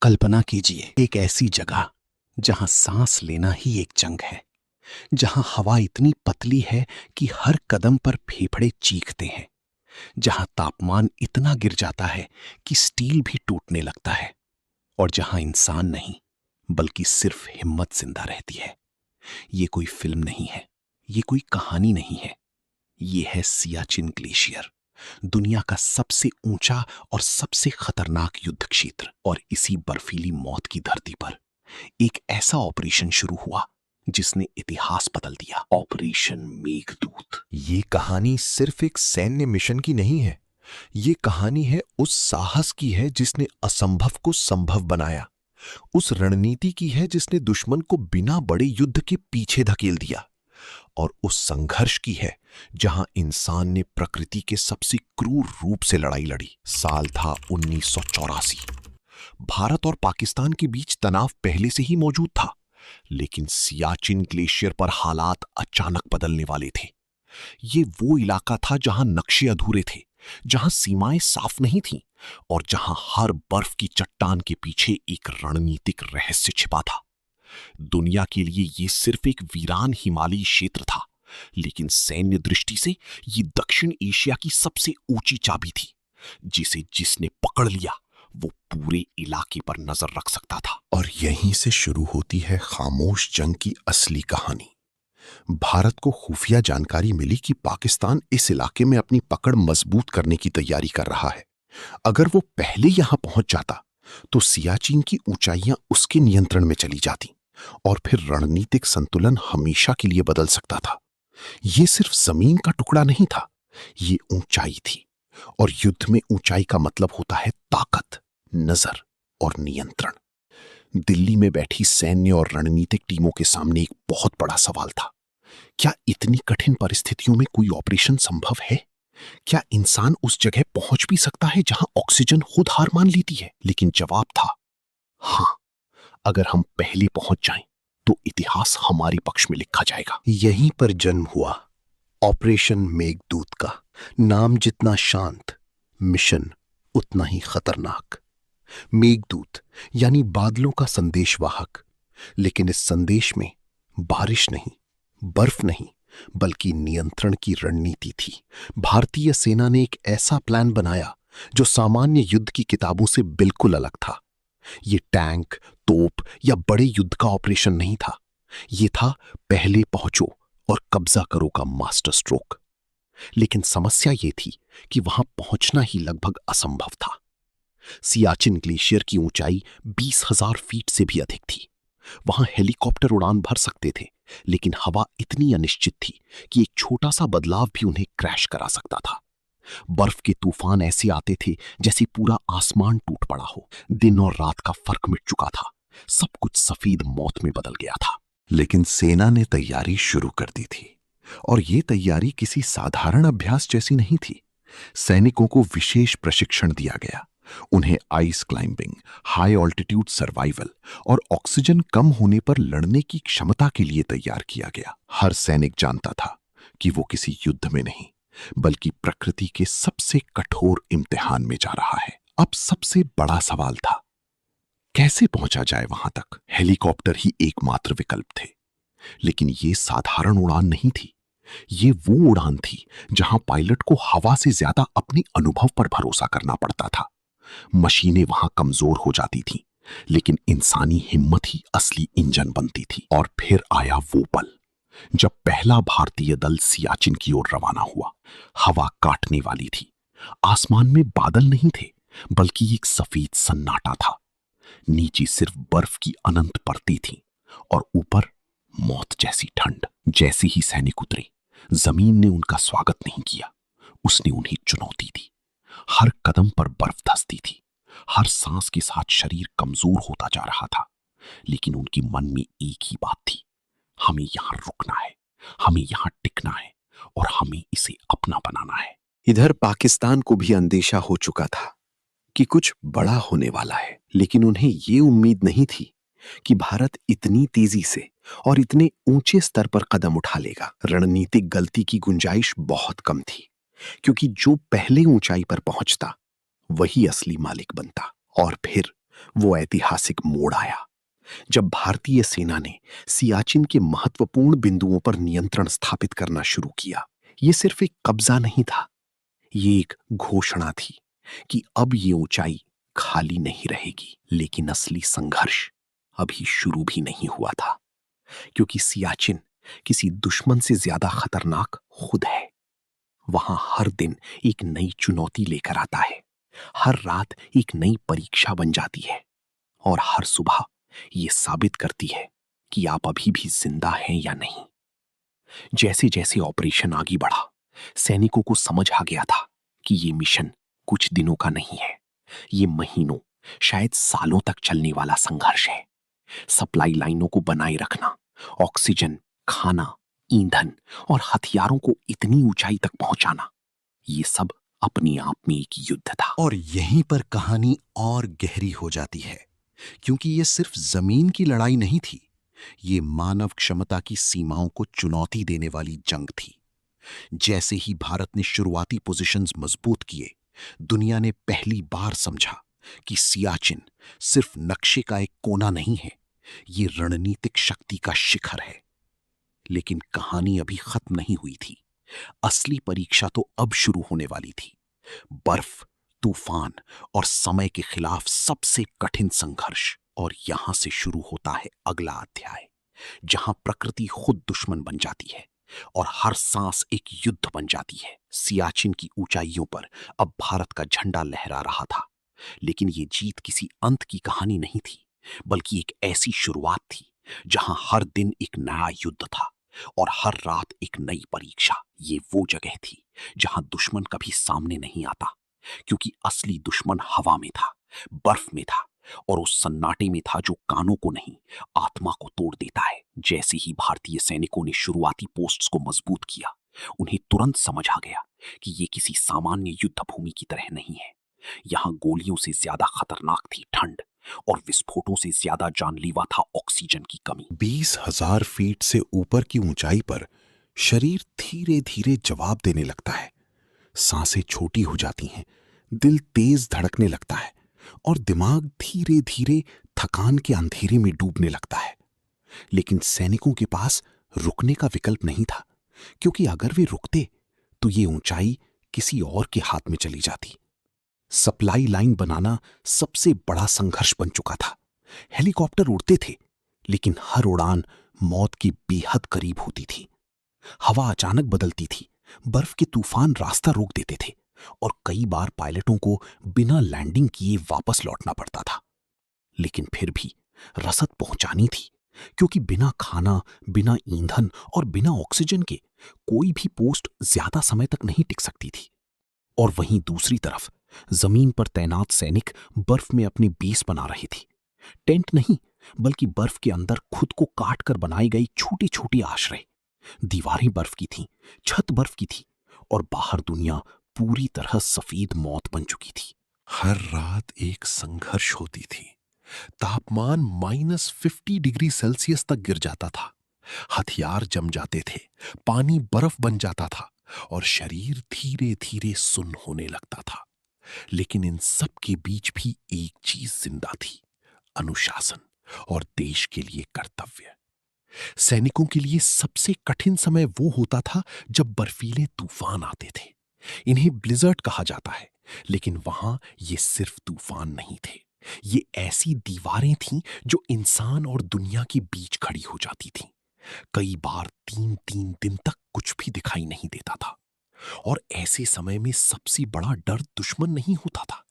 कल्पना कीजिए एक ऐसी जगह जहां सांस लेना ही एक जंग है, जहां हवा इतनी पतली है कि हर कदम पर फेफड़े चीखते हैं, जहां तापमान इतना गिर जाता है कि स्टील भी टूटने लगता है, और जहां इंसान नहीं बल्कि सिर्फ हिम्मत जिंदा रहती है। ये कोई फिल्म नहीं है, ये कोई कहानी नहीं है, ये है सियाचिन ग्लेशियर, दुनिया का सबसे ऊंचा और सबसे खतरनाक युद्ध क्षेत्र। और इसी बर्फीली मौत की धरती पर एक ऐसा ऑपरेशन शुरू हुआ जिसने इतिहास बदल दिया, ऑपरेशन मेघदूत। ये कहानी सिर्फ एक सैन्य मिशन की नहीं है, ये कहानी है उस साहस की है जिसने असंभव को संभव बनाया, उस रणनीति की है जिसने दुश्मन को बिना बड़े युद्ध के पीछे धकेल दिया, और उस संघर्ष की है जहां इंसान ने प्रकृति के सबसे क्रूर रूप से लड़ाई लड़ी। साल था 1984। भारत और पाकिस्तान के बीच तनाव पहले से ही मौजूद था, लेकिन सियाचिन ग्लेशियर पर हालात अचानक बदलने वाले थे। ये वो इलाका था जहां नक्शे अधूरे थे, जहां सीमाएं साफ नहीं थीं, और जहां हर बर्फ की चट्टान के पीछे एक रणनीतिक रहस्य छिपा था। दुनिया के लिए ये सिर्फ एक वीरान हिमालयी क्षेत्र था, लेकिन सैन्य दृष्टि से ये दक्षिण एशिया की सबसे ऊंची चाबी थी, जिसे जिसने पकड़ लिया वो पूरे इलाके पर नजर रख सकता था। और यहीं से शुरू होती है खामोश जंग की असली कहानी। भारत को खुफिया जानकारी मिली कि पाकिस्तान इस इलाके में अपनी पकड़ मजबूत करने की तैयारी कर रहा है। अगर वो पहले यहां पहुंच जाता तो सियाचिन की ऊंचाइयां उसके नियंत्रण में चली जाती, और फिर रणनीतिक संतुलन हमेशा के लिए बदल सकता था। ये सिर्फ जमीन का टुकड़ा नहीं था, ये ऊंचाई थी, और युद्ध में ऊंचाई का मतलब होता है ताकत, नजर और नियंत्रण। दिल्ली में बैठी सैन्य और रणनीतिक टीमों के सामने एक बहुत बड़ा सवाल था। क्या इतनी कठिन परिस्थितियों में कोई ऑपरेशन संभव है? क्या इंसान उस जगह पहुंच भी सकता है जहां ऑक्सीजन खुद हार मान लेती है? लेकिन जवाब था हां, अगर हम पहले पहुंच जाएं तो इतिहास हमारे पक्ष में लिखा जाएगा। यहीं पर जन्म हुआ ऑपरेशन मेघदूत का। नाम जितना शांत, मिशन उतना ही खतरनाक। मेघदूत यानी बादलों का संदेशवाहक, लेकिन इस संदेश में बारिश नहीं, बर्फ नहीं, बल्कि नियंत्रण की रणनीति थी। भारतीय सेना ने एक ऐसा प्लान बनाया जो सामान्य युद्ध की किताबों से बिल्कुल अलग था। ये टैंक, तोप या बड़े युद्ध का ऑपरेशन नहीं था, ये था पहले पहुंचो और कब्जा करो का मास्टर स्ट्रोक। लेकिन समस्या ये थी कि वहां पहुंचना ही लगभग असंभव था। सियाचिन ग्लेशियर की ऊंचाई 20,000 फीट से भी अधिक थी। वहां हेलीकॉप्टर उड़ान भर सकते थे, लेकिन हवा इतनी अनिश्चित थी कि एक छोटा सा बदलाव भी उन्हें क्रैश करा सकता था। बर्फ के तूफान ऐसे आते थे जैसे पूरा आसमान टूट पड़ा हो। दिन और रात का फर्क मिट चुका था, सब कुछ सफेद मौत में बदल गया था। लेकिन सेना ने तैयारी शुरू कर दी थी, और ये तैयारी किसी साधारण अभ्यास जैसी नहीं थी। सैनिकों को विशेष प्रशिक्षण दिया गया। उन्हें ice climbing, high altitude survival और ऑक्सीजन कम होने पर लड़ने की क्षमता के लिए तैयार किया गया। हर सैनिक जानता था कि वो किसी युद्ध में नहीं, बल्कि प्रकृति के सबसे कठोर इम्तिहान में जा रहा है। अब सबसे बड़ा सवाल था, कैसे पहुंचा जाए वहां तक? हेलीकॉप्टर ही एकमात्र विकल्प थे, लेकिन ये साधारण उड़ान नहीं थी। ये वो उड़ान थी जहां पायलट को हवा से ज्यादा अपने अनुभव पर भरोसा करना पड़ता था। मशीनें वहां कमजोर हो जाती थीं, लेकिन इंसानी हिम्मत ही असली इंजन बनती थी। और फिर आया वो पल जब पहला भारतीय दल सियाचिन की ओर रवाना हुआ। हवा काटने वाली थी, आसमान में बादल नहीं थे, बल्कि एक सफेद सन्नाटा था। नीचे सिर्फ बर्फ की अनंत परतें थीं, और ऊपर मौत जैसी ठंड। जैसे ही सैनिक उतरे, जमीन ने उनका स्वागत नहीं किया, उसने उन्हें चुनौती दी। हर कदम पर बर्फ धंसती थी, हर सांस के साथ शरीर कमजोर होता जा रहा था, लेकिन उनके मन में एक ही बात थी, हमें यहां रुकना है, हमें यहां टिकना है, और हमें इसे अपना बनाना है। इधर पाकिस्तान को भी अंदेशा हो चुका था कि कुछ बड़ा होने वाला है, लेकिन उन्हें ये उम्मीद नहीं थी कि भारत इतनी तेजी से और इतने ऊंचे स्तर पर कदम उठा लेगा। रणनीतिक गलती की गुंजाइश बहुत कम थी, क्योंकि जो पहले ऊंचाई पर पहुंचता वही असली मालिक बनता। और फिर वो ऐतिहासिक मोड़ आया जब भारतीय सेना ने सियाचिन के महत्वपूर्ण बिंदुओं पर नियंत्रण स्थापित करना शुरू किया। ये सिर्फ एक कब्जा नहीं था, ये एक घोषणा थी कि अब ये ऊंचाई खाली नहीं रहेगी। लेकिन असली संघर्ष अभी शुरू भी नहीं हुआ था, क्योंकि सियाचिन किसी दुश्मन से ज्यादा खतरनाक खुद है। वहां हर दिन एक नई चुनौती लेकर आता है, हर रात एक नई परीक्षा बन जाती है, और हर सुबह ये साबित करती है कि आप अभी भी जिंदा हैं या नहीं। जैसे जैसे ऑपरेशन आगे बढ़ा, सैनिकों को समझ आ गया था कि ये मिशन कुछ दिनों का नहीं है, ये महीनों, शायद सालों तक चलने वाला संघर्ष है। सप्लाई लाइनों को बनाए रखना, ऑक्सीजन, खाना, ईंधन और हथियारों को इतनी ऊंचाई तक पहुंचाना, ये सब अपने आप में एक युद्ध था। और यहीं पर कहानी और गहरी हो जाती है, क्योंकि ये सिर्फ जमीन की लड़ाई नहीं थी, ये मानव क्षमता की सीमाओं को चुनौती देने वाली जंग थी। जैसे ही भारत ने शुरुआती पोजीशंस मजबूत किए, दुनिया ने पहली बार समझा कि सियाचिन सिर्फ नक्शे का एक कोना नहीं है, ये रणनीतिक शक्ति का शिखर है। लेकिन कहानी अभी खत्म नहीं हुई थी। असली परीक्षा तो अब शुरू होने वाली थी। बर्फ, तूफान और समय के खिलाफ सबसे कठिन संघर्ष। और यहां से शुरू होता है अगला अध्याय, जहां प्रकृति खुद दुश्मन बन जाती है और हर सांस एक युद्ध बन जाती है। सियाचिन की ऊंचाइयों पर अब भारत का झंडा लहरा रहा था, लेकिन ये जीत किसी अंत की कहानी नहीं थी, बल्कि एक ऐसी शुरुआत थी जहां हर दिन एक नया युद्ध था और हर रात एक नई परीक्षा। ये वो जगह थी जहां दुश्मन कभी सामने नहीं आता, क्योंकि असली दुश्मन हवा में था, बर्फ में था और उस सन्नाटे में था जो कानों को नहीं, आत्मा को तोड़ देता है। जैसे ही भारतीय सैनिकों ने शुरुआती पोस्ट्स को मजबूत किया, उन्हें तुरंत समझ आ गया कि ये किसी सामान्य युद्ध भूमि की तरह नहीं है। यहां गोलियों से ज्यादा खतरनाक थी ठंड, और विस्फोटों से ज्यादा जानलेवा था ऑक्सीजन की कमी। 20,000 फीट से ऊपर की ऊंचाई पर शरीर धीरे धीरे जवाब देने लगता है। सांसें छोटी हो जाती हैं, दिल तेज धड़कने लगता है और दिमाग धीरे धीरे थकान के अंधेरे में डूबने लगता है। लेकिन सैनिकों के पास रुकने का विकल्प नहीं था, क्योंकि अगर वे रुकते तो ये ऊंचाई किसी और के हाथ में चली जाती। सप्लाई लाइन बनाना सबसे बड़ा संघर्ष बन चुका था। हेलीकॉप्टर उड़ते थे, लेकिन हर उड़ान मौत की बेहद करीब होती थी। हवा अचानक बदलती थी, बर्फ के तूफान रास्ता रोक देते थे और कई बार पायलटों को बिना लैंडिंग किए वापस लौटना पड़ता था। लेकिन फिर भी रसद पहुंचानी थी, क्योंकि बिना खाना, बिना ईंधन और बिना ऑक्सीजन के कोई भी पोस्ट ज्यादा समय तक नहीं टिक सकती थी। और वहीं दूसरी तरफ जमीन पर तैनात सैनिक बर्फ में अपनी बेस बना रहे थे। टेंट नहीं, बल्कि बर्फ के अंदर खुद को काट कर बनाई गई छोटी छोटी आश्रय। दीवारें बर्फ की थीं, छत बर्फ की थी और बाहर दुनिया पूरी तरह सफेद मौत बन चुकी थी। हर रात एक संघर्ष होती थी। तापमान -50 डिग्री सेल्सियस तक गिर जाता था, हथियार जम जाते थे, पानी बर्फ बन जाता था और शरीर धीरे धीरे सुन्न होने लगता था। लेकिन इन सब के बीच भी एक चीज जिंदा थी, अनुशासन और देश के लिए कर्तव्य। सैनिकों के लिए सबसे कठिन समय वो होता था जब बर्फीले तूफान आते थे। इन्हें ब्लिजर्ड कहा जाता है, लेकिन वहां ये सिर्फ तूफान नहीं थे, ये ऐसी दीवारें थीं जो इंसान और दुनिया के बीच खड़ी हो जाती थीं। कई बार 3-3 दिन तक कुछ भी दिखाई नहीं देता था। और ऐसे समय में सबसे बड़ा डर दुश्मन नहीं होता था,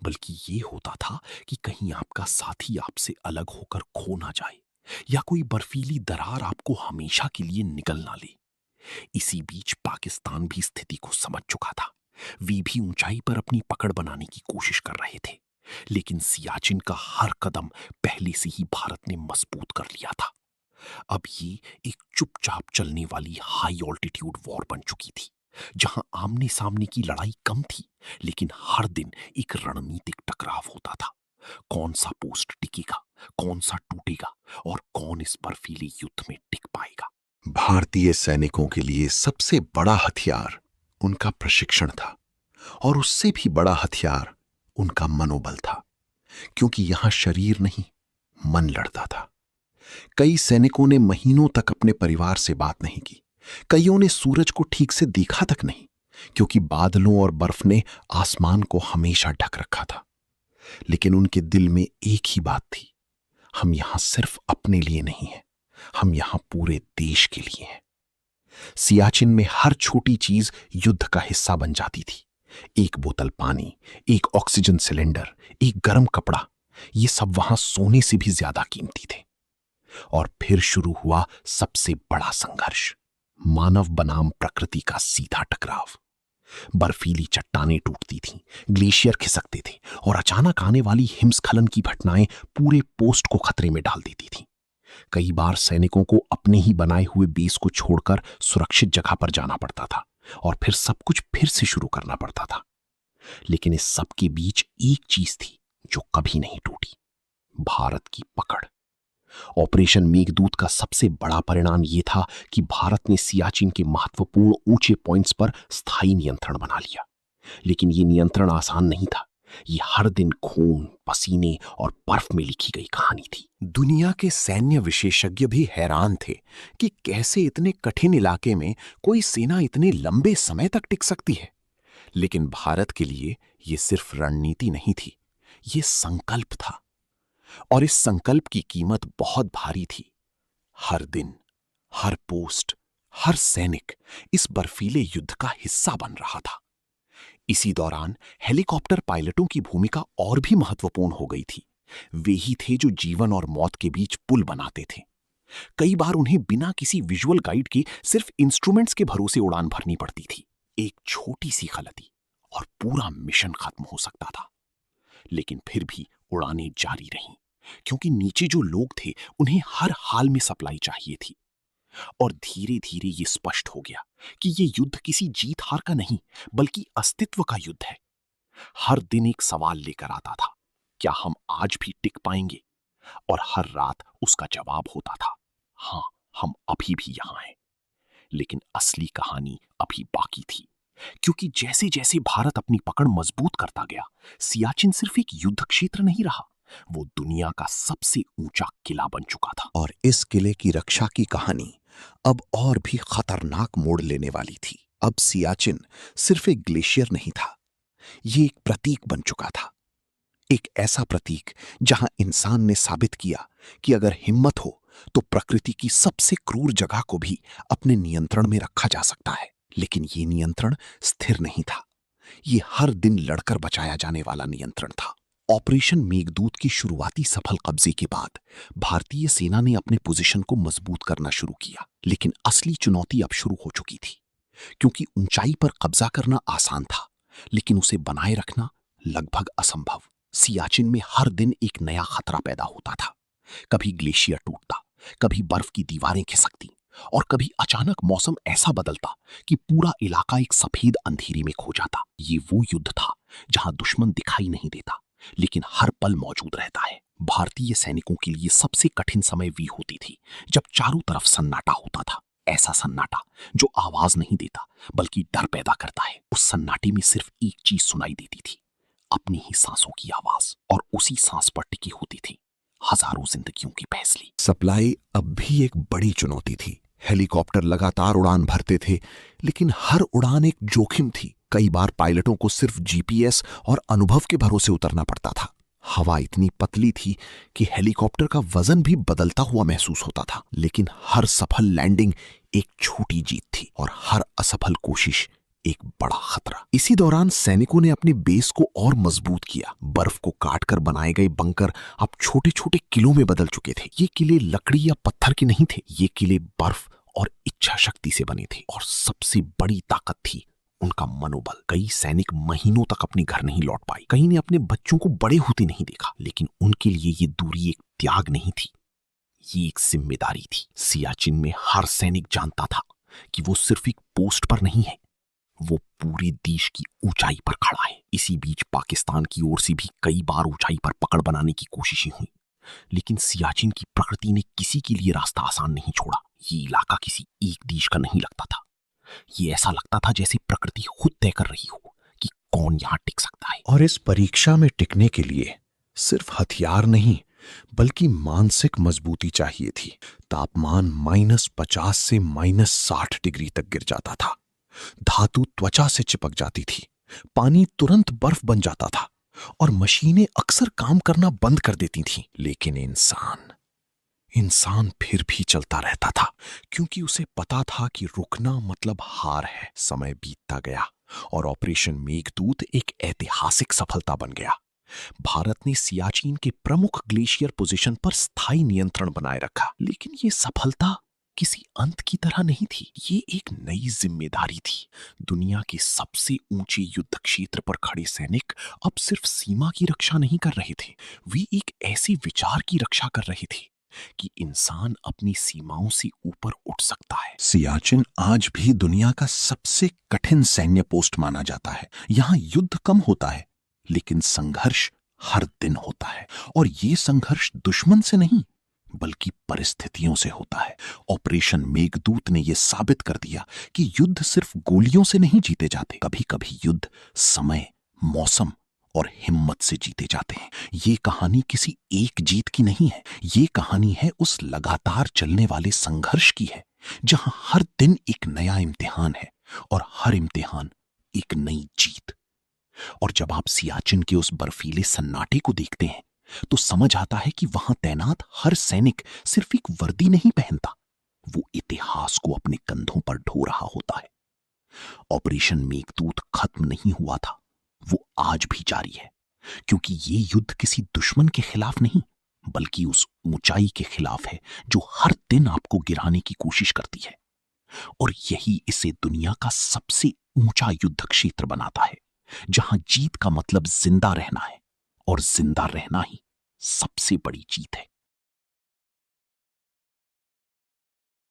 बल्कि ये होता था कि कहीं आपका साथी आपसे अलग होकर खो ना जाए, या कोई बर्फीली दरार आपको हमेशा के लिए निगल ना ले। इसी बीच पाकिस्तान भी स्थिति को समझ चुका था। वे भी ऊंचाई पर अपनी पकड़ बनाने की कोशिश कर रहे थे, लेकिन सियाचिन का हर कदम पहले से ही भारत ने मजबूत कर लिया था। अब ये एक चुपचाप चलने वाली हाई ऑल्टीट्यूड वॉर बन चुकी थी, जहां आमने सामने की लड़ाई कम थी, लेकिन हर दिन एक रणनीतिक टकराव होता था। कौन सा पोस्ट टिकेगा, कौन सा टूटेगा और कौन इस बर्फीले युद्ध में टिक पाएगा। भारतीय सैनिकों के लिए सबसे बड़ा हथियार उनका प्रशिक्षण था, और उससे भी बड़ा हथियार उनका मनोबल था। क्योंकि यहां शरीर नहीं, मन लड़ता था। कई सैनिकों ने महीनों तक अपने परिवार से बात नहीं की। कईयों ने सूरज को ठीक से देखा तक नहीं, क्योंकि बादलों और बर्फ ने आसमान को हमेशा ढक रखा था। लेकिन उनके दिल में एक ही बात थी, हम यहां सिर्फ अपने लिए नहीं हैं, हम यहां पूरे देश के लिए हैं। सियाचिन में हर छोटी चीज युद्ध का हिस्सा बन जाती थी। एक बोतल पानी, एक ऑक्सीजन सिलेंडर, एक गर्म कपड़ा, ये सब वहां सोने से भी ज्यादा कीमती थे। और फिर शुरू हुआ सबसे बड़ा संघर्ष, मानव बनाम प्रकृति का सीधा टकराव। बर्फीली चट्टानें टूटती थीं, ग्लेशियर खिसकते थे और अचानक आने वाली हिमस्खलन की घटनाएं पूरे पोस्ट को खतरे में डाल देती थीं। कई बार सैनिकों को अपने ही बनाए हुए बेस को छोड़कर सुरक्षित जगह पर जाना पड़ता था और फिर सब कुछ फिर से शुरू करना पड़ता था। लेकिन इस सब के बीच एक चीज थी जो कभी नहीं टूटी, भारत की पकड़। ऑपरेशन मेघदूत का सबसे बड़ा परिणाम यह था कि भारत ने सियाचिन के महत्वपूर्ण ऊंचे पॉइंट्स पर स्थायी नियंत्रण बना लिया। लेकिन यह नियंत्रण आसान नहीं था। यह हर दिन खून, पसीने और बर्फ में लिखी गई कहानी थी। दुनिया के सैन्य विशेषज्ञ भी हैरान थे कि कैसे इतने कठिन इलाके में कोई सेना इतने लंबे समय तक टिक सकती है। लेकिन भारत के लिए यह सिर्फ रणनीति नहीं थी, यह संकल्प था। और इस संकल्प की कीमत बहुत भारी थी। हर दिन, हर पोस्ट, हर सैनिक इस बर्फीले युद्ध का हिस्सा बन रहा था। इसी दौरान हेलीकॉप्टर पायलटों की भूमिका और भी महत्वपूर्ण हो गई थी। वे ही थे जो जीवन और मौत के बीच पुल बनाते थे। कई बार उन्हें बिना किसी विजुअल गाइड के सिर्फ इंस्ट्रूमेंट्स के भरोसे उड़ान भरनी पड़ती थी। एक छोटी सी गलती और पूरा मिशन खत्म हो सकता था। लेकिन फिर भी उड़ानें जारी रहीं, क्योंकि नीचे जो लोग थे उन्हें हर हाल में सप्लाई चाहिए थी। और धीरे धीरे ये स्पष्ट हो गया कि ये युद्ध किसी जीत हार का नहीं, बल्कि अस्तित्व का युद्ध है। हर दिन एक सवाल लेकर आता था, क्या हम आज भी टिक पाएंगे? और हर रात उसका जवाब होता था, हाँ, हम अभी भी यहां हैं। लेकिन असली कहानी अभी बाकी थी, क्योंकि जैसे जैसे भारत अपनी पकड़ मजबूत करता गया, सियाचिन सिर्फ एक युद्ध क्षेत्र नहीं रहा, वो दुनिया का सबसे ऊंचा किला बन चुका था। और इस किले की रक्षा की कहानी अब और भी खतरनाक मोड़ लेने वाली थी। अब सियाचिन सिर्फ एक ग्लेशियर नहीं था, ये एक प्रतीक बन चुका था। एक ऐसा प्रतीक जहां इंसान ने साबित किया कि अगर हिम्मत हो तो प्रकृति की सबसे क्रूर जगह को भी अपने नियंत्रण में रखा जा सकता है। लेकिन ये नियंत्रण स्थिर नहीं था, ये हर दिन लड़कर बचाया जाने वाला नियंत्रण था। ऑपरेशन मेघदूत की शुरुआती सफल कब्जे के बाद भारतीय सेना ने अपने पोजीशन को मजबूत करना शुरू किया। लेकिन असली चुनौती अब शुरू हो चुकी थी, क्योंकि ऊंचाई पर कब्जा करना आसान था, लेकिन उसे बनाए रखना लगभग असंभव। सियाचिन में हर दिन एक नया खतरा पैदा होता था। कभी ग्लेशियर टूटता, कभी बर्फ की दीवारें खिसकती, और कभी अचानक मौसम ऐसा बदलता कि पूरा इलाका एक सफेद अंधेरे में खो जाता। ये वो युद्ध था जहां दुश्मन दिखाई नहीं देता, लेकिन हर पल मौजूद रहता है। भारतीय सैनिकों के लिए सबसे कठिन समय वी होती थी जब चारों तरफ सन्नाटा होता था। ऐसा सन्नाटा जो आवाज नहीं देता बल्कि डर पैदा करता है। उस सन्नाटे में सिर्फ एक चीज सुनाई देती थी, अपनी ही सांसों की आवाज, और उसी सांस पर टिकी होती थी हजारों जिंदगियों की फैसली। सप्लाई अब भी एक बड़ी चुनौती थी। हेलीकॉप्टर लगातार उड़ान भरते थे, लेकिन हर उड़ान एक जोखिम थी। कई बार पायलटों को सिर्फ जीपीएस और अनुभव के भरोसे उतरना पड़ता था। हवा इतनी पतली थी कि हेलीकॉप्टर का वजन भी बदलता हुआ महसूस होता था। लेकिन हर सफल लैंडिंग एक छोटी जीत थी और हर असफल कोशिश एक बड़ा खतरा। इसी दौरान सैनिकों ने अपने बेस को और मजबूत किया। बर्फ को काटकर बनाए गए बंकर अब छोटे छोटे किलों में बदल चुके थे। ये किले लकड़ी या पत्थर के नहीं थे, ये किले बर्फ और इच्छा शक्ति से बने थे। और सबसे बड़ी ताकत थी उनका मनोबल। कई सैनिक महीनों तक अपने घर नहीं लौट पाए, कई ने अपने बच्चों को बड़े होते नहीं देखा। लेकिन उनके लिए ये दूरी एक त्याग नहीं थी, ये एक जिम्मेदारी थी। सियाचिन में हर सैनिक जानता था कि वो सिर्फ एक पोस्ट पर नहीं है, वो पूरे देश की ऊंचाई पर खड़ा है। इसी बीच पाकिस्तान की ओर से भी कई बार ऊंचाई पर पकड़ बनाने की कोशिशें हुई, लेकिन सियाचिन की प्रकृति ने किसी के लिए रास्ता आसान नहीं छोड़ा। ये इलाका किसी एक देश का नहीं लगता था, ये ऐसा लगता था जैसे प्रकृति खुद तय कर रही हो कि कौन यहां टिक सकता है। और इस परीक्षा में टिकने के लिए सिर्फ हथियार नहीं, बल्कि मानसिक मजबूती चाहिए थी। तापमान -50 से -60 डिग्री तक गिर जाता था। धातु त्वचा से चिपक जाती थी, पानी तुरंत बर्फ बन जाता था और मशीनें अक्सर काम करना बंद कर देती थीं। लेकिन इंसान फिर भी चलता रहता था, क्योंकि उसे पता था कि रुकना मतलब हार है। समय बीतता गया और ऑपरेशन मेघदूत एक ऐतिहासिक सफलता बन गया। भारत ने सियाचिन के प्रमुख ग्लेशियर पोजीशन पर स्थायी नियंत्रण बनाए रखा। लेकिन ये सफलता किसी अंत की तरह नहीं थी, ये एक नई जिम्मेदारी थी। दुनिया के सबसे ऊंचे युद्ध क्षेत्र पर खड़े सैनिक अब सिर्फ सीमा की रक्षा नहीं कर रहे थे, वे एक ऐसे विचार की रक्षा कर रहे थे कि इंसान अपनी सीमाओं से ऊपर उठ सकता है। सियाचिन आज भी दुनिया का सबसे कठिन सैन्य पोस्ट माना जाता है। यहां युद्ध कम होता है, लेकिन संघर्ष हर दिन होता है। और ये संघर्ष दुश्मन से नहीं, बल्कि परिस्थितियों से होता है। ऑपरेशन मेघदूत ने यह साबित कर दिया कि युद्ध सिर्फ गोलियों से नहीं जीते जाते। कभी कभी युद्ध समय, मौसम और हिम्मत से जीते जाते हैं। ये कहानी किसी एक जीत की नहीं है, ये कहानी है उस लगातार चलने वाले संघर्ष की है, जहां हर दिन एक नया इम्तिहान है और हर इम्तिहान एक नई जीत। और जब आप सियाचिन के उस बर्फीले सन्नाटे को देखते हैं, तो समझ आता है कि वहां तैनात हर सैनिक सिर्फ एक वर्दी नहीं पहनता, वो इतिहास को अपने कंधों पर ढो रहा होता है। ऑपरेशन मेघदूत खत्म नहीं हुआ था, वो आज भी जारी है, क्योंकि ये युद्ध किसी दुश्मन के खिलाफ नहीं, बल्कि उस ऊंचाई के खिलाफ है जो हर दिन आपको गिराने की कोशिश करती है। और यही इसे दुनिया का सबसे ऊंचा युद्ध क्षेत्र बनाता है, जहां जीत का मतलब जिंदा रहना है, और जिंदा रहना ही सबसे बड़ी जीत है।